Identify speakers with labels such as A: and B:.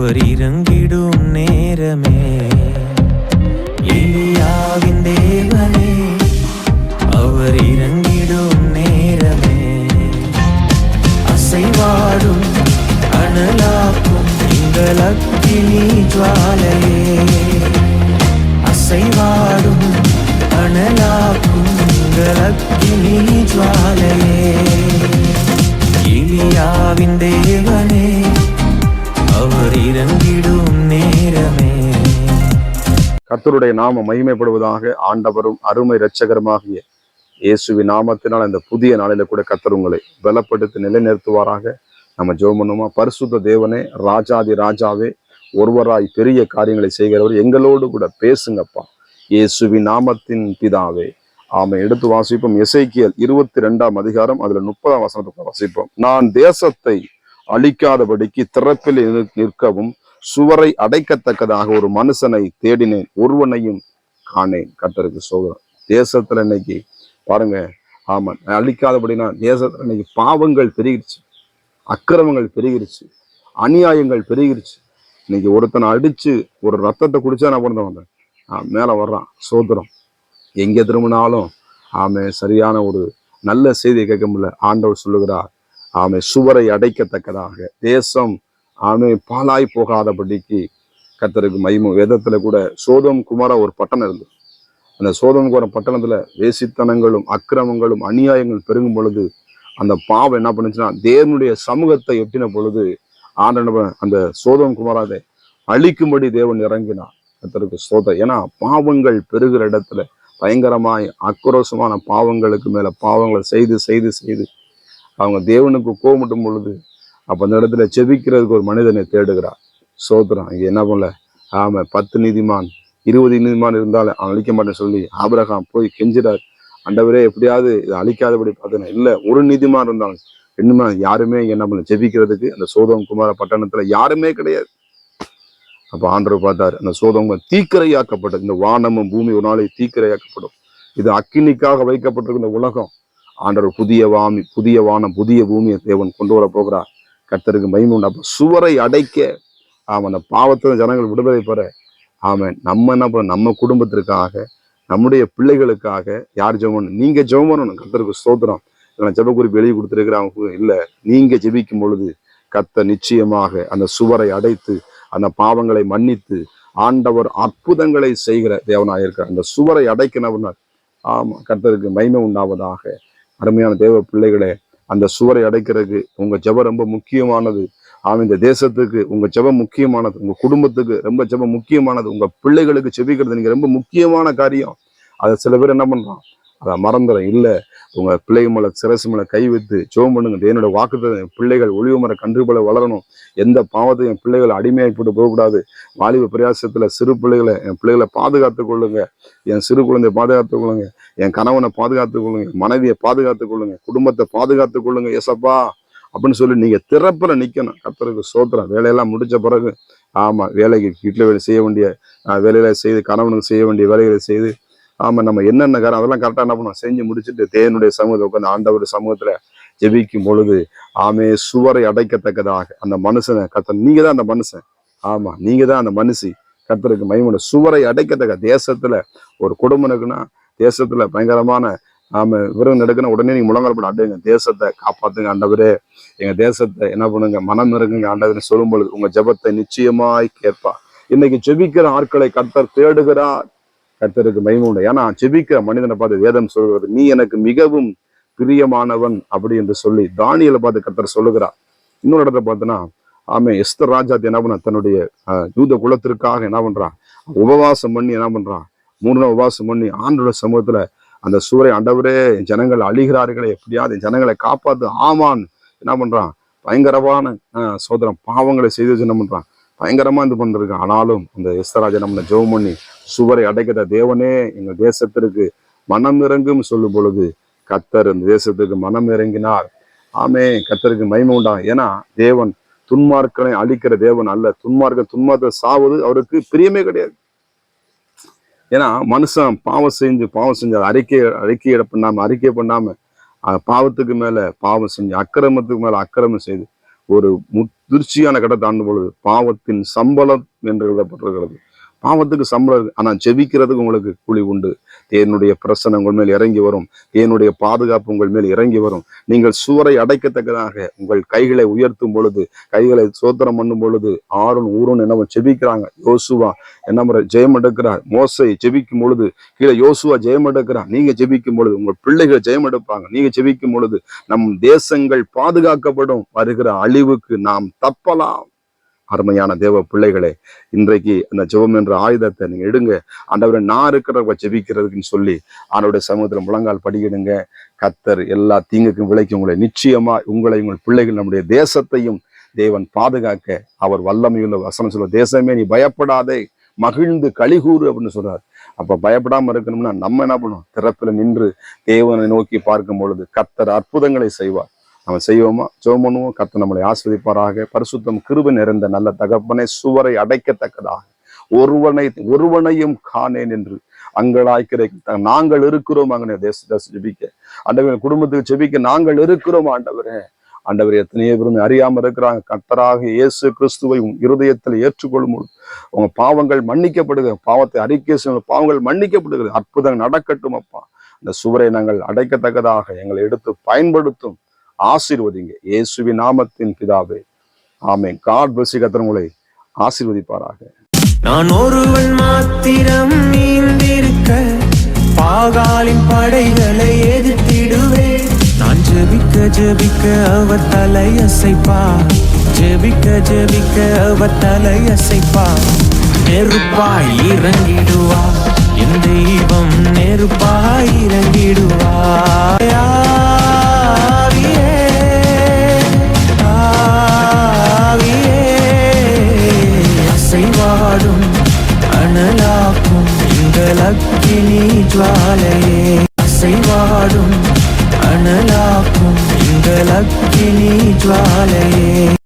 A: அவர் இறங்கிடும் நேரமே, எலியாவின் தேவனே அவர் இறங்கிடும் நேரமே, அசைவாடும் அனலாக்கும் எங்கள் அக்கினி ஜுவாலையே, அசைவாடும் அனலாக்கும் எங்கள் அக்கினி ஜுவாலையே, எலியாவின் தேவனே அவர் இறங்கிடும் நேரமே.
B: கர்த்தருடைய நாமம் மகிமைப்படுவதாக. ஆண்டவரும் அருமை இரட்சகருமாகிய இயேசுவின் நாமத்தினால் இந்த புதிய நாளில கூட கர்த்தர் உங்களை பலப்படுத்தி நிலைநிறுத்துவாராக. நம்ம ஜெபம் பண்ணுமா? பரிசுத்த தேவனே, ராஜாதி ராஜாவே, ஒருவராய் பெரிய காரியங்களை செய்கிறவர், எங்களோடு கூட பேசுங்கப்பா, இயேசுவின் நாமத்தின் பிதாவே, ஆமை. எடுத்து வாசிப்போம். எசேக்கியேல் 22ஆம் அதிகாரம், அதுல 30ஆம் வசனத்தை வாசிப்போம். நான் தேசத்தை அழிக்காதபடிக்கு திறப்பில் நிற்கவும் சுவரை அடைக்கத்தக்கதாக ஒரு மனுஷனை தேடினேன், ஒருவனையும் காணேன். கர்த்தருக்கு சோதரம். தேசத்துல இன்னைக்கு பாருங்க, ஆமா, அழிக்காதபடினா தேசத்துல இன்னைக்கு பாவங்கள் பெருகிருச்சு, அக்கிரமங்கள் பெருகிருச்சு, அநியாயங்கள் பெருகிருச்சு. இன்னைக்கு ஒருத்தனை அடிச்சு ஒரு ரத்தத்தை குடிச்சா நான் கொண்டு வந்தேன், மேல வர்றான். சோதரம். எங்க திரும்பினாலும் சரியான ஒரு நல்ல செய்தியை கேட்க முடியல. ஆண்டவர் சொல்லுகிறார், சுவரை அடைக்கத்தக்கதாக தேசம் பாலாய் போகாதபடிக்கு கர்த்தருக்கு மகிமை. வேதத்துல கூட சோதோம் குமாரா ஒரு பட்டணம் இருந்தது. அந்த சோதோம் குமார பட்டணத்துல வேசித்தனங்களும் அக்கிரமங்களும் அநியாயங்கள் பெருகும் பொழுது அந்த பாவம் என்ன பண்ணுச்சுன்னா, தேவனுடைய சமூகத்தை எட்டின பொழுது ஆண்டவன் அந்த சோதோம் குமாராவை அழிக்கும்படி தேவன் இறங்கினார். கர்த்தருக்கு சோதம். ஏன்னா பாவங்கள் பெருகிற இடத்துல பயங்கரமாய் ஆக்ரோஷமான பாவங்களுக்கு மேல பாவங்களை செய்து செய்து செய்து அவங்க தேவனுக்கு கோபப்படும் பொழுது அப்ப அந்த இடத்துல செபிக்கிறதுக்கு ஒரு மனிதனை தேடுகிறார். சோதரம். இங்க என்ன பண்ணல, 10 நீதிமான் 20 நீதிமான் இருந்தாலும் அவன் அழிக்க மாட்டேன்னு சொல்லி ஆபிரகாம் போய் கெஞ்சிறார். ஆண்டவரே, எப்படியாவது இதை அழிக்காதபடி பார்த்தேன். இல்ல, ஒரு நீதிமான் இருந்தாலும் இன்னுமே யாருமே என்ன பண்ணல, ஜெபிக்கிறதுக்கு அந்த சோதோம் குமார பட்டணத்துல யாருமே கிடையாது. அப்ப ஆண்டவர் பார்த்தாரு, அந்த சோதோம் தீக்கிரையாக்கப்பட்டது. இந்த வானமும் பூமி ஒரு நாளை தீக்கிரையாக்கப்படும். இது அக்கினிக்காக வைக்கப்பட்டிருக்கிற உலகம். ஆண்டவர் புதிய வானம் புதிய பூமியை தேவன் கொண்டு வர போகிறார். கர்த்தருக்கு மகிமை உண்டு. அப்ப சுவரை அடைக்க அந்த பாவத்துல ஜனங்கள் விடுதலை பெற நம்ம என்ன பண்ண, நம்ம குடும்பத்திற்காக, நம்முடைய பிள்ளைகளுக்காக யார் ஜெபம்? நீங்க ஜெபம் பண்ணணும். கர்த்தருக்கு ஸ்தோத்திரம். ஜெப குறிப்பு எழுதி கொடுத்திருக்கிறாங்க. இல்ல, நீங்க ஜெபிக்கும் பொழுது கர்த்தர் நிச்சயமாக அந்த சுவரை அடைத்து அந்த பாவங்களை மன்னித்து ஆண்டவர் அற்புதங்களை செய்கிற தேவனாயிருக்கிறார். அந்த சுவரை அடைக்கினவனார். கர்த்தருக்கு மகிமை உண்டாவதாக. அருமையான தேவ பிள்ளைகளே, அந்த சுவரை அடைக்கிறதுக்கு உங்க ஜெபம் ரொம்ப முக்கியமானது. இந்த தேசத்துக்கு உங்க ஜெபம் முக்கியமானது, உங்க குடும்பத்துக்கு ரொம்ப ஜெபம் முக்கியமானது, உங்க பிள்ளைகளுக்கு ஜெபிக்கிறது நீங்க ரொம்ப முக்கியமான காரியம். அதை சில பேர் என்ன பண்றான், அதை மறந்துடும். இல்ல, உங்க பிள்ளை மேல சிரசு மேல கை வைத்து ஜெபம் பண்ணுங்க. என்னோட வாக்குத்தத்தம், என் பிள்ளைகள் ஒளிவு மர கன்று போல வளரணும். எந்த பாவத்தையும் என் பிள்ளைகளை அடிமையாகி போட்டு போகக்கூடாது. வாலிப பிரயாசத்துல சிறு பிள்ளைகளை, என் பிள்ளைகளை பாதுகாத்துக் கொள்ளுங்க. என் சிறு குழந்தைய பாதுகாத்துக் கொள்ளுங்க. என் கணவனை பாதுகாத்துக் கொள்ளுங்க. மனைவியை பாதுகாத்துக் கொள்ளுங்க. குடும்பத்தை பாதுகாத்துக் கொள்ளுங்க ஏசப்பா அப்படின்னு சொல்லி நீங்க திறப்புல நிக்கணும். கர்த்தருக்கு சோத்திரம். வேலையெல்லாம் முடிச்ச பிறகு வேலைக்கு வீட்டுல வேலை செய்ய வேண்டிய வேலைகளை செய்து, கணவனுக்கு செய்ய வேண்டிய வேலைகளை செய்து, நம்ம என்னென்ன காரணம் அதெல்லாம் கரெக்டா என்ன பண்ணுவோம், செஞ்சு முடிச்சுட்டு தேவனுடைய சமூகத்தை உட்காந்து ஆண்டவருடைய சமூகத்துல ஜெபிக்கும் பொழுது சுவரை அடைக்கத்தக்கதாக அந்த மனுஷனை கர்த்தர், நீங்க தான் அந்த மனுஷன், நீங்க தான் அந்த மனுஷி. கர்த்தருக்கு மகிமை. சுவரை அடைக்கத்தக்க தேசத்துல ஒரு குடும்பம் இருக்குன்னா, தேசத்துல பயங்கரமான விவரம் நடக்குன்னா உடனே நீங்க முழங்கால் போட, அடையுங்க, தேசத்தை காப்பாத்துங்க ஆண்டவரே, எங்க தேசத்தை என்ன பண்ணுங்க, மனம் இருக்குங்க ஆண்டவரே சொல்லும் பொழுது உங்க ஜெபத்தை நிச்சயமாய் கேட்பா. இன்னைக்கு ஜெபிக்கிற ஆட்களை கர்த்தர் தேடுகிறார். கர்த்தருக்கு மகிமை உண்டு. ஏன்னா ஜெபிக்கிற மனிதனை பார்த்து வேதம் சொல்கிறது, நீ எனக்கு மிகவும் பிரியமானவன் அப்படி என்று சொல்லி தானியேலை பார்த்து கர்த்தர் சொல்லுகிறார். இன்னொரு இடத்துல பார்த்தோன்னா எஸ்தர் ராஜாத்தி என்ன பண்ண, தன்னுடைய யூத குலத்திற்காக என்ன பண்றான், உபவாசம் பண்ணி என்ன பண்றான், 3 நாள் உபவாசம் பண்ணி ஆண்டோட சமூகத்துல அந்த சூரை, ஆண்டவரே ஜனங்கள் அழிகிறார்களே, எப்படியாவது ஜனங்களை காப்பாத்து. ஆமான் என்ன பண்றான், பயங்கரமான சோதரம் பாவங்களை செய்து வச்சு என்ன பண்றான், பயங்கரமா இது பண்றான். ஆனாலும் அந்த எஸ்தராஜா நம்மளை ஜெபம் பண்ணி சுவரை அடைக்கிற தேவனே எங்க தேசத்திற்கு மனம் இறங்கும் சொல்லும் பொழுது கர்த்தர் இந்த தேசத்துக்கு மனம் இறங்கினார். கர்த்தருக்கு மகிமை உண்டா. ஏன்னா தேவன் துன்மார்க்கனை அழிக்கிற தேவன் அல்ல. துன்மார்க்கத்தை சாவது அவருக்கு பிரியமே கிடையாது. ஏன்னா மனுஷன் பாவம் செஞ்சு அறிக்கை பண்ணாம பாவத்துக்கு மேல பாவம் செஞ்சு அக்கிரமத்துக்கு மேல அக்கிரமம் செய்து ஒரு முதிர்ச்சியான கடை தாண்டும் பொழுது பாவத்தின் சம்பளம் என்று எழுதப்பட்டிருக்கிறது. பாவத்துக்கு சம்பளம் இருக்கு, ஆனா ஜெபிக்கிறதுக்கு உங்களுக்கு கூலி உண்டு. தேவனுடைய பிரசன்னம் உங்கள் மேல் இறங்கி வரும். தேவனுடைய பாதுகாப்பு உங்கள் மேல் இறங்கி வரும். நீங்கள் சுவரை அடைக்கத்தக்கதாக உங்கள் கைகளை உயர்த்தும் பொழுது, கைகளை சோத்திரம் பண்ணும் பொழுது, ஆரோன் ஊரோன் என்ன ஜெபிக்கிறாங்க. யோசுவா என்ன ஜெயம் எடுக்கிறார். மோசை ஜெபிக்கும் பொழுது கீழே யோசுவா ஜெயம் எடுக்கிறார். நீங்க ஜெபிக்கும் பொழுது உங்கள் பிள்ளைகள் ஜெயம் எடுப்பாங்க. நீங்க ஜெபிக்கும் பொழுது நம் தேசங்கள் பாதுகாக்கப்படும். வருகிற அழிவுக்கு நாம் தப்பலாம். அருமையான தேவ பிள்ளைகளே, இன்றைக்கு அந்த ஜெபம் என்ற ஆயுதத்தை நீங்க எடுங்க. ஆண்டவரை நான் இருக்கிறவங்க ஜெபிக்கிறதுக்குன்னு சொல்லி ஆண்டவருடைய சமூகத்துல முழங்கால் படிக்கிடுங்க. கர்த்தர் எல்லா தீங்குக்கும் விலைக்கும் உங்களை நிச்சயமா உங்களை உங்கள் பிள்ளைகள் நம்முடைய தேசத்தையும் தேவன் பாதுகாக்க அவர் வல்லமையுள்ள வசனம் சொல்ல, தேசமே நீ பயப்படாதே, மகிழ்ந்து களிகூறு அப்படின்னு சொல்றாரு. அப்ப பயப்படாம இருக்கணும்னா நம்ம என்ன பண்ணுவோம்? திறப்பில நின்று தேவனை நோக்கி பார்க்கும் பொழுது கர்த்தர் அற்புதங்களை செய்வார். நம்ம செய்வோமா? ஜெபம் பண்ணுவோம். கர்த்தர் நம்மளை ஆசீர்வதிப்பாராக. பரிசுத்தம் கிருபை நிறைந்த நல்ல தகப்பனே, சுவரை அடைக்கத்தக்கதாக ஒருவனையும் காணேன் என்று அங்கலாய்க்கிற நாங்கள் இருக்கிறோம். அங்கே தேச ஜெபிக்க ஆண்டவரே, குடும்பத்துக்கு ஜெபிக்க நாங்கள் இருக்கிறோம். ஆண்டவரே எத்தனையோ பேருமே அறியாம இருக்கிறாங்க. கர்த்தராக இயேசு கிறிஸ்துவை இருதயத்தில் ஏற்றுக்கொள்ளும் பொழுது உங்க பாவங்கள் மன்னிக்கப்படுகிறது. பாவத்தை அறிக்கை செய்யும் பாவங்கள் மன்னிக்கப்படுகிறது. அற்புதம் நடக்கட்டும் அப்பா. இந்த சுவரை நாங்கள் அடைக்கத்தக்கதாக எங்களை எடுத்து பயன்படுத்தும். ஆசீர்வதிங்க இயேசுவின் நாமத்தின் பிதாவே, ஆமென். God bless you. கர்த்தர் உங்களை ஆசீர்வதிப்பாராக.
A: நான் ஒருவன் மாத்திரம் நீந்திருக்க பாகாலின் படைகளை எதிர்த்திடுவேன். நான் ஜெபிக்க ஜெபிக்க அவர் தலையசைப்பா, ஜெபிக்க ஜெபிக்க அவர் தலையசைப்பா. நெருப்பாய் இறங்கிடுவா என் தெய்வம், நெருப்பாய் இறங்கிடுவா. அசைவாடும் அனலாக்கும் எங்கள் அக்கினி ஜுவாலையே, அசைவாடும் அனலாக்கும் எங்கள் அக்கினி ஜுவாலையே.